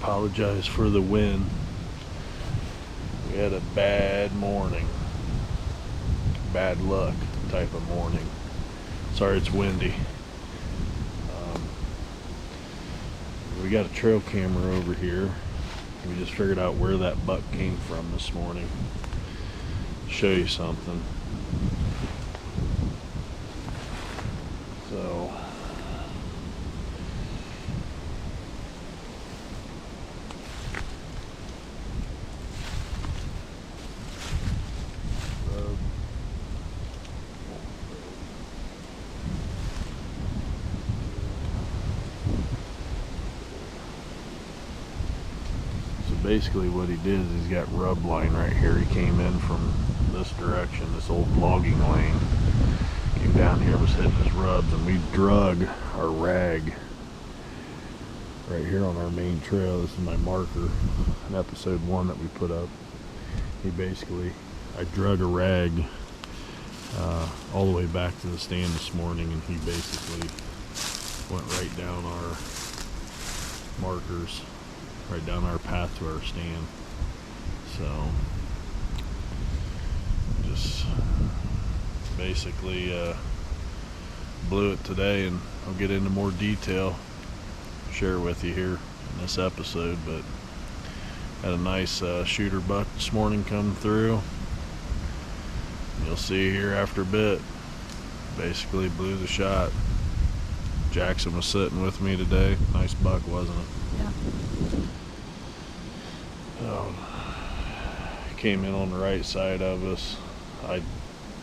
Apologize for the wind. We had a bad morning. Bad luck type of morning. Sorry it's windy. We got a trail camera over here. We just figured out where that buck came from this morning. Show you something. So basically what he did is he's got rub line right here. He came in from this direction, this old logging lane. Came down here, was hitting his rubs, and we drug our rag right here on our main trail. This is my marker in episode 1 that we put up. I drug a rag all the way back to the stand this morning, and he basically went right down our markers, right down our path to our stand. So just basically blew it today, and I'll get into more detail, share with you here in this episode. But had a nice shooter buck this morning come through. You'll see here after a bit. Basically blew the shot. Jaxon was sitting with me today. Nice buck, wasn't it? Yeah. Came in on the right side of us. I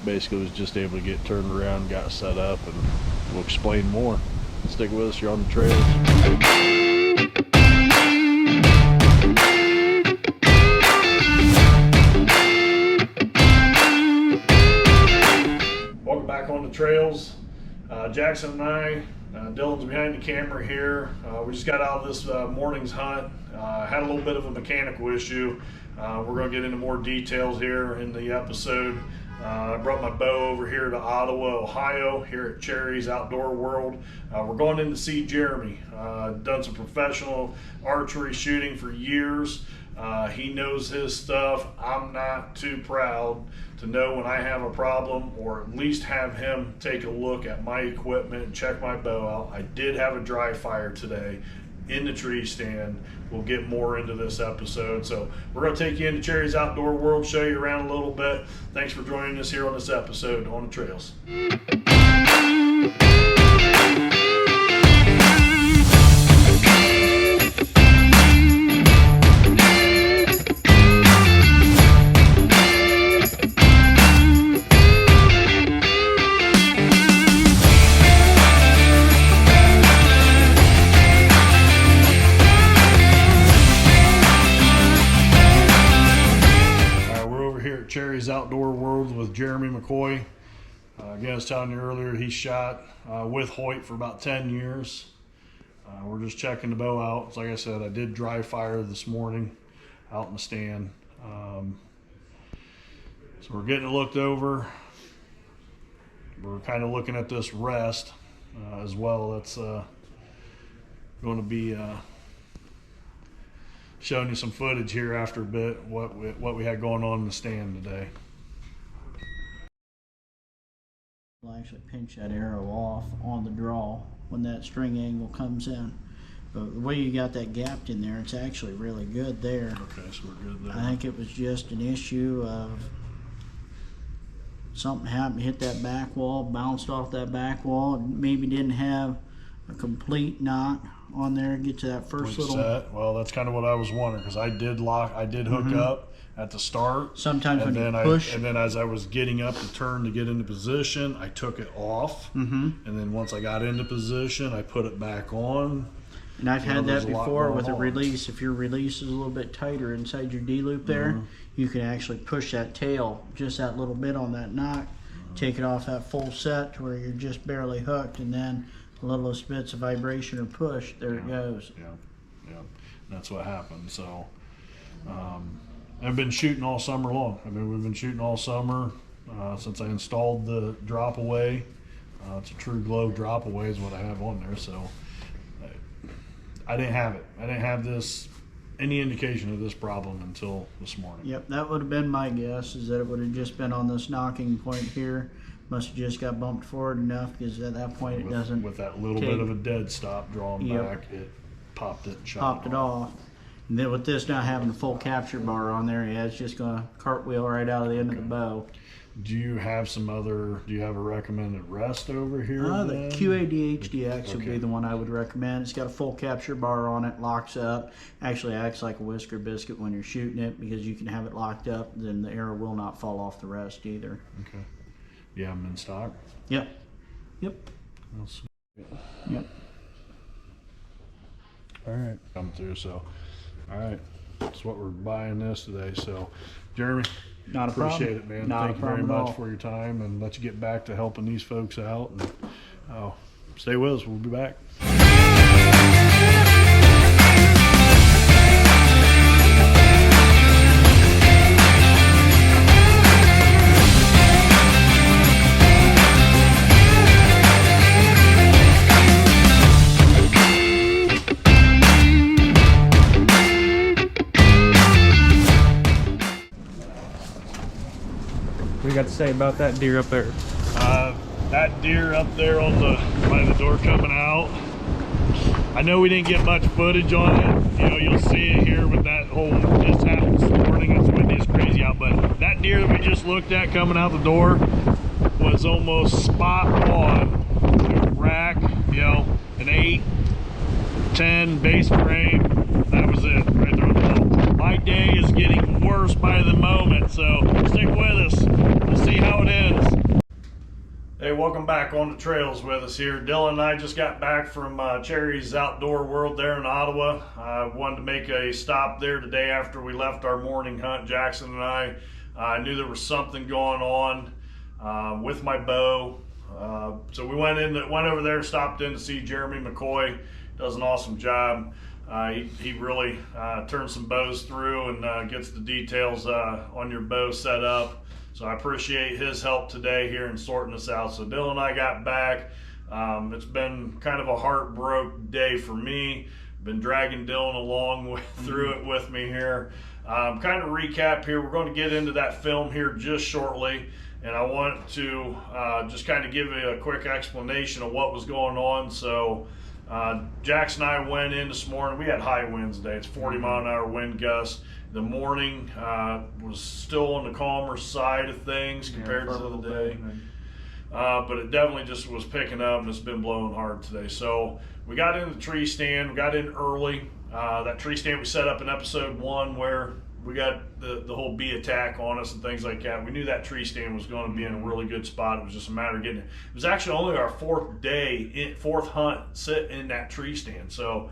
basically was just able to get turned around, got set up, and we'll explain more. Stick with us, you're on the trails. Welcome back on the trails. Jaxon and I, Dylan's behind the camera here. We just got out of this morning's hunt. Had a little bit of a mechanical issue. We're going to get into more details here in the episode. I brought my bow over here to Ottawa, Ohio, here at Cherry's Outdoor World. We're going in to see Jeremie. Done some professional archery shooting for years. He knows his stuff. I'm not too proud to know when I have a problem, or at least have him take a look at my equipment and check my bow out. I did have a dry fire today in the tree stand. We'll get more into this episode. So we're going to take you into Cherry's Outdoor World, show you around a little bit. Thanks for joining us here on this episode on the trails. Cherry's Outdoor World with Jeremie McCoy. Again, I was telling you earlier, he shot with Hoyt for about 10 years. We're just checking the bow out. So like I said, I did dry fire this morning out in the stand. So we're getting it looked over. We're kind of looking at this rest as well. That's going to be showing you some footage here after a bit, what we had going on in the stand today. I'll actually pinch that arrow off on the draw when that string angle comes in. But the way you got that gapped in there, it's actually really good there. Okay, so we're good there. I think it was just an issue of something happened, hit that back wall, bounced off that back wall, maybe didn't have a complete knot on there, get to that first little set. Well, that's kind of what I was wondering, because I did hook up at the start. Sometimes when you push, and then as I was getting up to turn to get into position, I took it off, and then once I got into position, I put it back on. And I've had that before with a release. If your release is a little bit tighter inside your D-loop there, you can actually push that tail just that little bit on that knot, take it off that full set to where you're just barely hooked, and then the littlest bits of vibration or push, there it goes. Yeah. That's what happened. So I've been shooting all summer long. We've been shooting all summer since I installed the drop away. It's a True Glow drop away is what I have on there. So I didn't have it. I didn't have this any indication of this problem until this morning. Yep, that would have been my guess, is that it would have just been on this knocking point here. Must have just got bumped forward enough, because at that point it doesn't. With that little bit of a dead stop drawing back, it popped it and shot it off. And then with this not having a full capture bar on there, yeah, it's just going to cartwheel right out of the end of the bow. Do you have a recommended rest over here? The QADHDX would be the one I would recommend. It's got a full capture bar on it, locks up. Actually acts like a whisker biscuit when you're shooting it, because you can have it locked up, then the arrow will not fall off the rest either. Okay. You have them in stock? Yep. Yep. All right. Come through, so. All right. That's what we're buying this today. So, Jeremy, not a problem. Appreciate it, man. Thank you very much for your time, and let's get back to helping these folks out. And stay with us. We'll be back. What do you got to say about that deer up there? That deer up there on by the door coming out, I know we didn't get much footage on it. You know, you'll see it here with that whole just happened this morning. It's windy as crazy out, but that deer that we just looked at coming out the door was almost spot on. Rack, you know, an 8, 10 base frame. That was it right there on the wall. My day is getting worse by the moment, so stick with us. We'll see how it ends. Hey, welcome back on the trails with us here. Dylan and I just got back from Cherry's Outdoor World there in Ottawa. I wanted to make a stop there today after we left our morning hunt. Jackson and I knew there was something going on with my bow. So we went over there, stopped in to see Jeremy McCoy. Does an awesome job. He really turns some bows through and gets the details on your bow set up. So I appreciate his help today here in sorting this out. So Dylan and I got back. It's been kind of a heartbroken day for me. Been dragging Dylan along through it with me here. Kind of recap here. We're going to get into that film here just shortly. And I want to just kind of give you a quick explanation of what was going on. So Jackson and I went in this morning. We had high winds today. It's 40-mile-an-hour wind gusts. The morning was still on the calmer side of things compared to the day. But it definitely just was picking up, and it's been blowing hard today. So we got into the tree stand. We got in early. That tree stand we set up in episode 1 where we got the whole bee attack on us and things like that. We knew that tree stand was going to be in a really good spot. It was just a matter of getting it. It was actually only our fourth hunt sit in that tree stand. So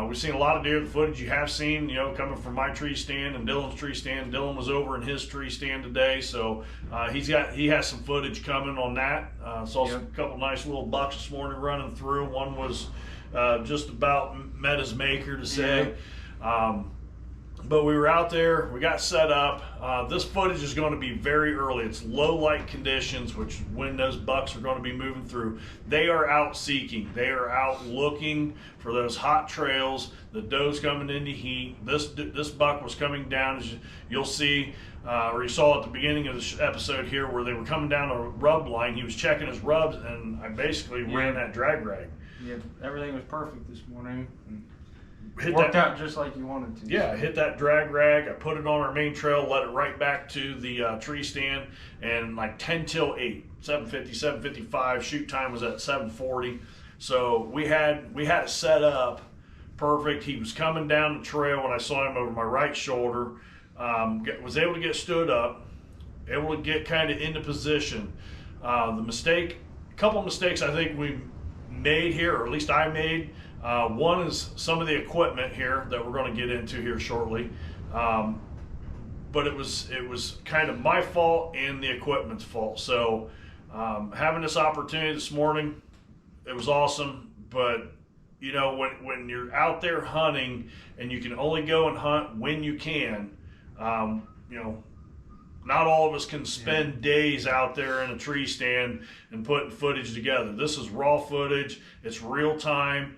we've seen a lot of deer. The footage you have seen, you know, coming from my tree stand and Dylan's tree stand. Dylan was over in his tree stand today, so he has some footage coming on that. Saw a couple nice little bucks this morning running through. One was just about met his maker to say. But we were out there, we got set up. This footage is going to be very early. It's low light conditions, which when those bucks are going to be moving through. They are out seeking. They are out looking for those hot trails. The doe's coming into heat. This buck was coming down, as you'll see, or you saw at the beginning of the episode here where they were coming down a rub line. He was checking his rubs, and I basically ran that drag rag. Yeah, everything was perfect this morning. Worked out just like you wanted to. Yeah, I hit that drag rag. I put it on our main trail, let it right back to the tree stand, and like 10 till 8, 7:50, 7:55. Shoot time was at 7:40. So we had it set up perfect. He was coming down the trail when I saw him over my right shoulder. Was able to get stood up, able to get kind of into position. A couple of mistakes I think we made here, or at least I made. One is some of the equipment here that we're going to get into here shortly, but it was kind of my fault and the equipment's fault. So having this opportunity this morning, it was awesome. But you know, when you're out there hunting and you can only go and hunt when you can, you know, not all of us can spend days out there in a tree stand and putting footage together. This is raw footage. It's real time.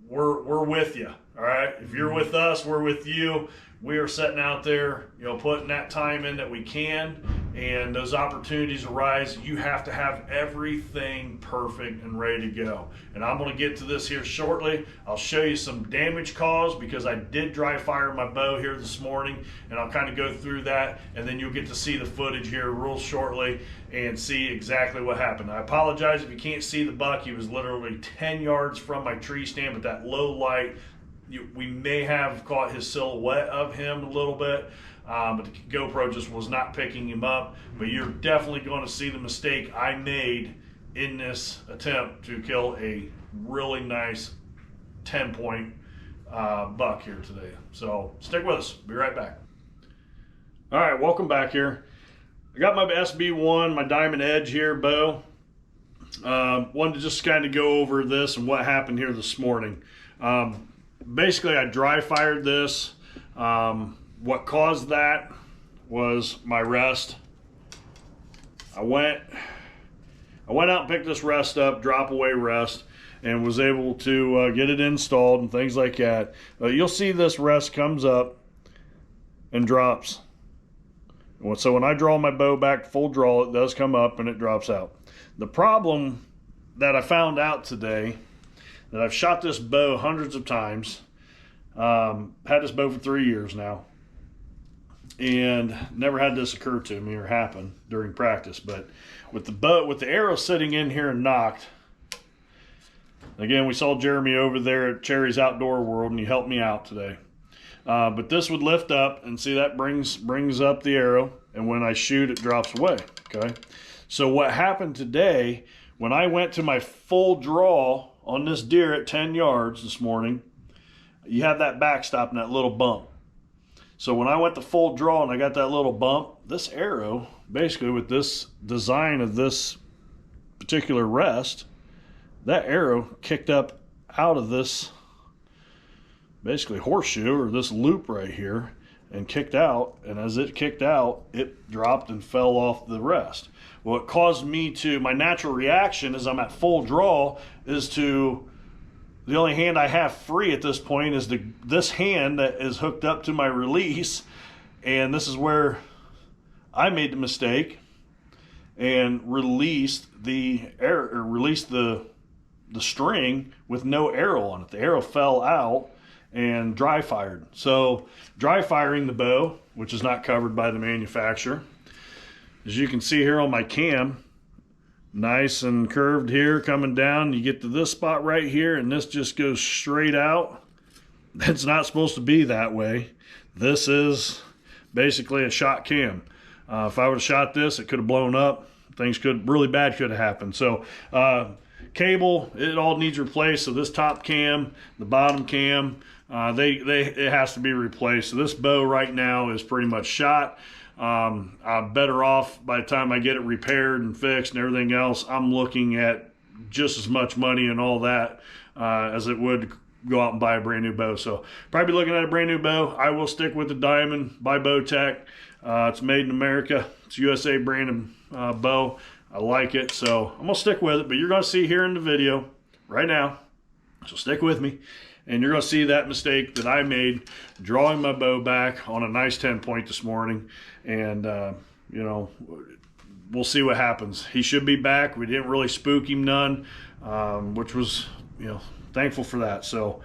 we're with you. All right. If you're with us, we're with you. We are sitting out there, putting that time in that we can, and those opportunities arise. You have to have everything perfect and ready to go. And I'm going to get to this here shortly. I'll show you some damage caused because I did dry fire my bow here this morning, and I'll kind of go through that, and then you'll get to see the footage here real shortly and see exactly what happened. I apologize if you can't see the buck. He was literally 10 yards from my tree stand, but that low light, we may have caught his silhouette of him a little bit, but the GoPro just was not picking him up. But you're definitely going to see the mistake I made in this attempt to kill a really nice 10-point buck here today. So stick with us. Be right back. All right, welcome back here. I got my SB1, my Diamond Edge here bow. Wanted to just kind of go over this and what happened here this morning. Basically, I dry fired this. What caused that was my rest. I went out and picked this rest up, drop away rest, and was able to get it installed and things like that. You'll see this rest comes up and drops. So when I draw my bow back full draw, it does come up and it drops out. The problem that I found out today, that I've shot this bow hundreds of times, had this bow for 3 years now, and never had this occur to me or happen during practice. But with the arrow sitting in here and knocked, again, we saw Jeremy over there at Cherry's Outdoor World, and he helped me out today. But this would lift up, and see that brings up the arrow, and when I shoot, it drops away. Okay, so what happened today, when I went to my full draw on this deer at 10 yards this morning, you have that backstop and that little bump. So when I went to full draw and I got that little bump, this arrow, basically with this design of this particular rest, that arrow kicked up out of this basically horseshoe or this loop right here and kicked out, and as it kicked out, it dropped and fell off the rest. Well, it caused me to, my natural reaction as I'm at full draw is to, the only hand I have free at this point is this hand that is hooked up to my release, and this is where I made the mistake and released the string with no arrow on it. The arrow fell out and dry fired. So dry firing the bow, which is not covered by the manufacturer, as you can see here on my cam, nice and curved here coming down. You get to this spot right here and this just goes straight out. It's not supposed to be that way. This is basically a shot cam. If I would have shot this, it could have blown up. Things really bad could have happened. So cable, it all needs replaced. So this top cam, the bottom cam, it has to be replaced. So this bow right now is pretty much shot. I'm better off by the time I get it repaired and fixed and everything else. I'm looking at just as much money and all that as it would go out and buy a brand new bow. So probably looking at a brand new bow. I will stick with the Diamond by Bowtech. It's made in America. It's USA branded bow. I like it, so I'm gonna stick with it. But you're gonna see here in the video right now, so stick with me, and you're gonna see that mistake that I made drawing my bow back on a nice 10-point this morning. And you know, we'll see what happens. He should be back. We didn't really spook him none, which was, you know, thankful for that. So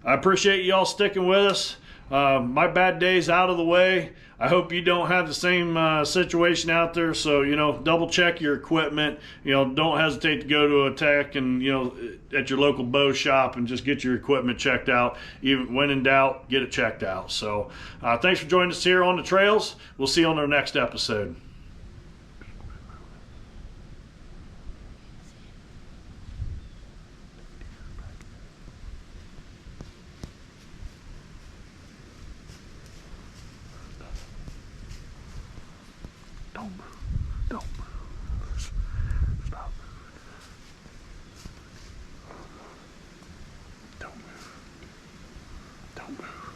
I appreciate y'all sticking with us. My bad day's out of the way. I hope you don't have the same situation out there. So, you know, double check your equipment. You know, don't hesitate to go to a tech and, you know, at your local bow shop and just get your equipment checked out. Even when in doubt, get it checked out. So thanks for joining us here on the trails. We'll see you on our next episode. Don't move. Don't move. Stop moving. Don't move. Don't move.